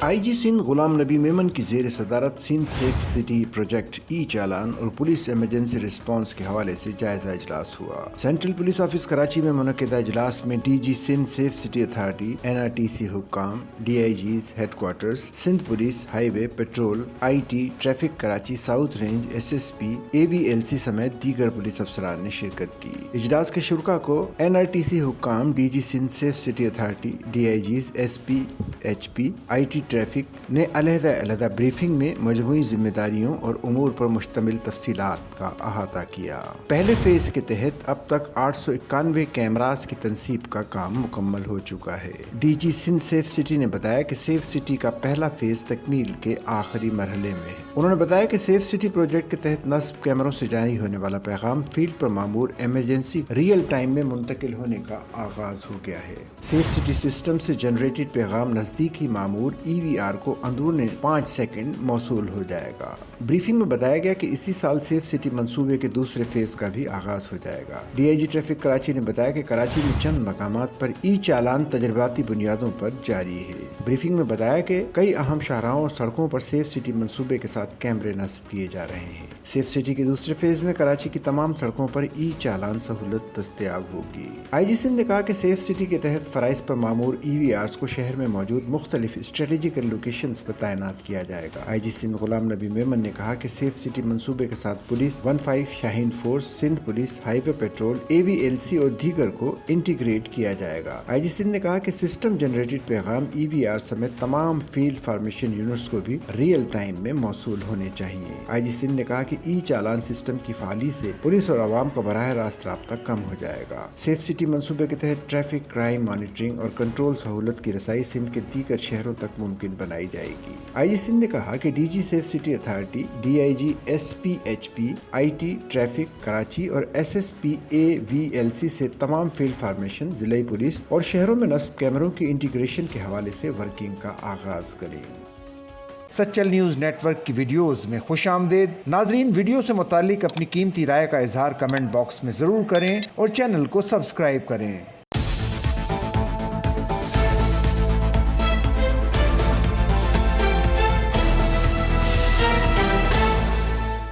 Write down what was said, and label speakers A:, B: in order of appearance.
A: आई जी सिंध गुलाम नबी मेमन की ज़ेर सदारत सिंध सेफ सिटी प्रोजेक्ट ई चालान और पुलिस एमरजेंसी रिस्पांस के हवाले से जायजा इजलास हुआ। सेंट्रल पुलिस ऑफिस कराची में मुनक़िदा इजलास में DG Sindh safe city authority, NRTC हुक्काम, DIGs headquarters, Sindh police, highway, patrol, IT, traffic Karachi south range, SSP, AVLC समेत दीगर पुलिस अफसरान ने शिरकत की। इजलास के शुरका को NRTC हुक्काम, DG Sindh safe city authority, DIGs, SP, HP, IT traffic ने अलहदा ब्रीफिंग में मजमूई जिम्मेदारियों और उमूर पर मुश्तमिल तफसीलात का अहाता किया। पहले फेज के तहत अब तक 891 कैमरास की तनसीब का काम मुकम्मल हो चुका है। DG सिंध सेफ सिटी ने बताया कि सेफ सिटी का पहला फेज तकमील के आखिरी मरहले में है। उन्होंने बताया कि सेफ सिटी प्रोजेक्ट के तहत नस्ब कैमरों से जारी होने वाला पैगाम फील्ड पर मामूर इमरजेंसी रियल टाइम में मुंतकिल होने का आगाज हो गया है। सेफ सिटी सिस्टम से जनरेटेड पैगाम नजदीकी मामूर EVR को अंदरूनी 5 सेकंड मौसूल हो जाएगा। ब्रीफिंग में बताया गया कि इसी साल सेफ सिटी मंसूबे के दूसरे फेज का भी आगाज हो जाएगा। DIG ट्रैफिक कराची ने बताया कि कराची में चंद मकामात पर ई चालान तजर्बाती बुनियादों पर जारी है। ब्रीफिंग में बताया कि कई अहम शाहराहों और सड़कों पर सेफ सिटी मंसूबे के साथ कैमरे नस्ब किए जा रहे हैं। सेफ सिटी के दूसरे फेज में कराची की तमाम सड़कों पर ई चालान सहूलत दस्तयाब होगी। IG सिंध ने कहा कि सेफ सिटी के तहत फराइज पर मामूर EVRs को शहर में मौजूद मुख्तलिफ स्ट्रेटेजिकल लोकेशंस पर तैनात किया जाएगा। IG सिंध गुलाम नबी मेमन ने कहा कि सेफ सिटी मंसूबे के साथ police 15 Shaheen force, Sindh police, highway patrol, AVLC और दीगर को इंटीग्रेट किया जाएगा। IG सिंध ने कहा कि सिस्टम जनरेटेड पैगाम EVR समेत तमाम फील्ड फार्मेशन यूनिट्स को भी रियल टाइम में मौसूल होने चाहिए। IG सिंध ने कहा कि ई चालान सिस्टम की फाली से पुलिस और आवाम का बराह रास्त राब्ता कम हो जाएगा। सेफ सिटी मंसूबे के तहत ट्रैफिक, क्राइम मॉनिटरिंग और कंट्रोल सहूलत की रसाई सिंध के दीगर शहरों तक मुमकिन बनाई जाएगी। IG सिंध ने कहा कि DG safe city authority, DIG, SP, HP, IT, traffic Karachi और SSP, AVLC से तमाम फील्ड फार्मेशन, जिला पुलिस और शहरों में नस्ब कैमरों की इंटीग्रेशन के हवाले से वर्किंग का आगाज करें।
B: सच्चल न्यूज़ नेटवर्क की वीडियोस में खुश आमदेद। नाजरीन, वीडियो से मुतालिक अपनी कीमती राय का इजहार कमेंट बॉक्स में ज़रूर करें और चैनल को सब्सक्राइब करें।